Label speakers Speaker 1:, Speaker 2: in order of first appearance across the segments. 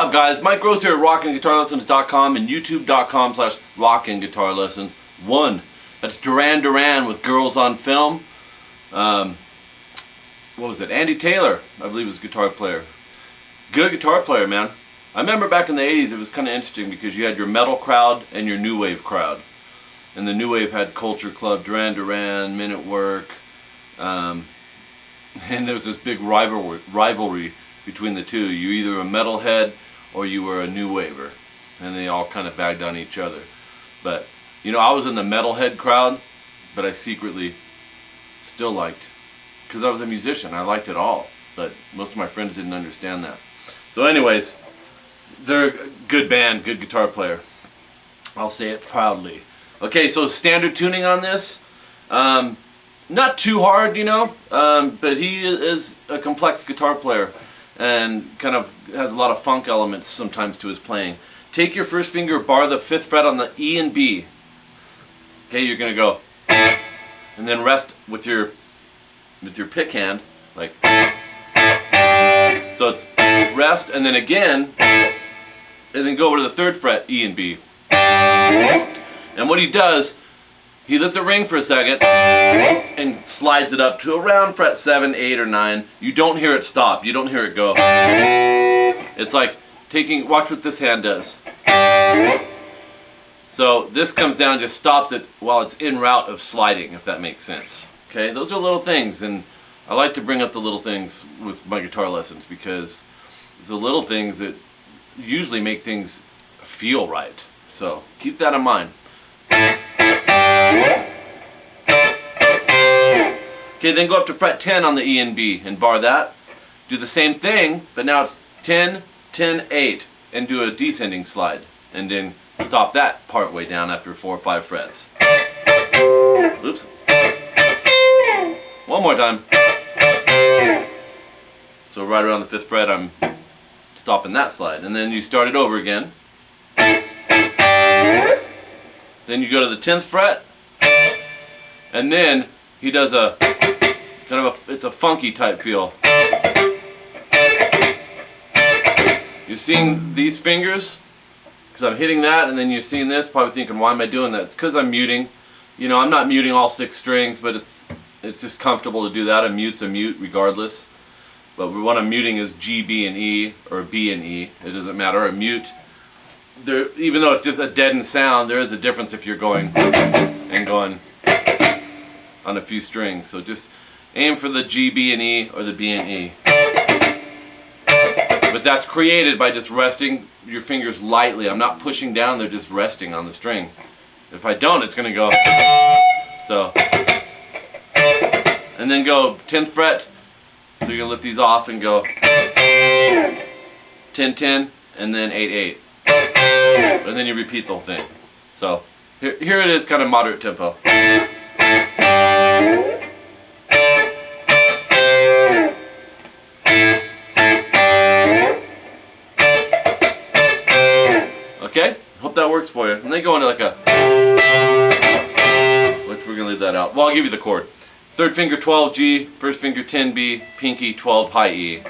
Speaker 1: up, guys? Mike Gross here at rockinguitarlessons.com and youtube.com/rockinguitarlessons. That's Duran Duran with Girls on Film. What was it? Andy Taylor, I believe, was a guitar player. Good guitar player, man. I remember back in the 80s it was kind of interesting because you had your metal crowd and your new wave crowd. And the new wave had Culture Club, Duran Duran, Men at Work. And there was this big rivalry between the two. You either a metalhead or you were a new waver, and they all kind of bagged on each other. But you know, I was in the metalhead crowd, but I secretly still liked, because I was a musician, I liked it all. But most of my friends didn't understand that. So anyways, they're a good band, good guitar player. I'll say it proudly. Okay, so standard tuning on this. Not too hard, you know, but he is a complex guitar player and kind of has a lot of funk elements sometimes to his playing. Take your first finger, bar the 5th fret on the E and B. Okay, you're gonna go, and then rest with your pick hand, like. So it's rest, and then again, and then go over to the 3rd fret, E and B. And what he does, he lets it ring for a second and slides it up to around fret 7, 8, or 9. You don't hear it stop. You don't hear it go. It's like taking, watch what this hand does. So this comes down and just stops it while it's en route of sliding, if that makes sense. Okay, those are little things, and I like to bring up the little things with my guitar lessons because it's the little things that usually make things feel right. So keep that in mind. Okay, then go up to fret 10 on the E and B and bar that. Do the same thing, but now it's 10, 10, 8, and do a descending slide. And then stop that part way down after 4 or 5 frets. Oops. One more time. So right around the 5th fret, I'm stopping that slide. And then you start it over again. Then you go to the 10th fret, and then he does a kind of it's a funky type feel. You're seeing these fingers, because I'm hitting that, and then you're seeing this, probably thinking, why am I doing that? It's because I'm muting. You know, I'm not muting all 6 strings, but it's just comfortable to do that. A mute's a mute regardless. But what I'm muting is G, B, and E, or B and E. It doesn't matter. A mute, there, even though it's just a deadened sound, there is a difference if you're going and going on a few strings. So just aim for the G, B, and E, or the B and E. But that's created by just resting your fingers lightly. I'm not pushing down, they're just resting on the string. If I don't, it's going to go. So, and then go 10th fret. So you're going to lift these off and go 10, 10, and then 8, 8. And then you repeat the whole thing. So here it is, kind of moderate tempo. Okay, hope that works for you. And then go into like a, which we're gonna leave that out. Well, I'll give you the chord. 3rd finger 12 G, 1st finger 10 B, pinky 12 high E.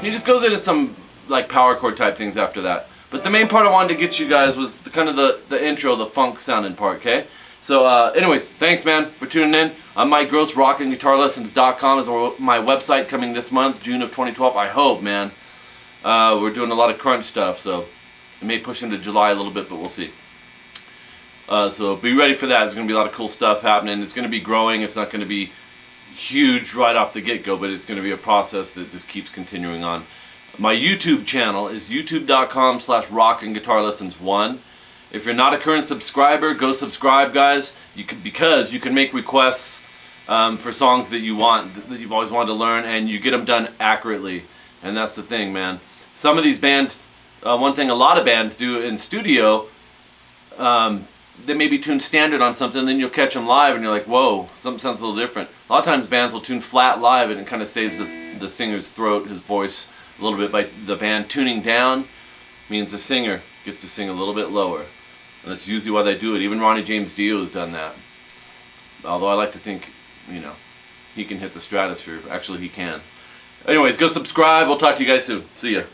Speaker 1: He just goes into some like power chord type things after that. But the main part I wanted to get you guys was the kind of the intro, the funk sounding part, okay? So anyways, thanks man for tuning in. I'm Mike Gross, rockinguitarlessons.com is my website coming this month, June of 2012, I hope, man. We're doing a lot of crunch stuff, so it may push into July a little bit, but we'll see. So be ready for that. There's going to be a lot of cool stuff happening. It's going to be growing. It's not going to be huge right off the get-go, but it's going to be a process that just keeps continuing on. My YouTube channel is youtube.com/rockinguitarlessons1. If you're not a current subscriber, go subscribe, guys. Because you can make requests for songs that you want, that you've always wanted to learn, and you get them done accurately. And that's the thing, man. Some of these bands, one thing a lot of bands do in studio, they may be tuned standard on something, then you'll catch them live, and you're like, whoa, something sounds a little different. A lot of times bands will tune flat live, and it kind of saves the singer's throat, his voice, a little bit by the band. Tuning down means the singer gets to sing a little bit lower. And that's usually why they do it. Even Ronnie James Dio has done that. Although I like to think, you know, he can hit the stratosphere. Actually, he can. Anyways, go subscribe. We'll talk to you guys soon. See ya.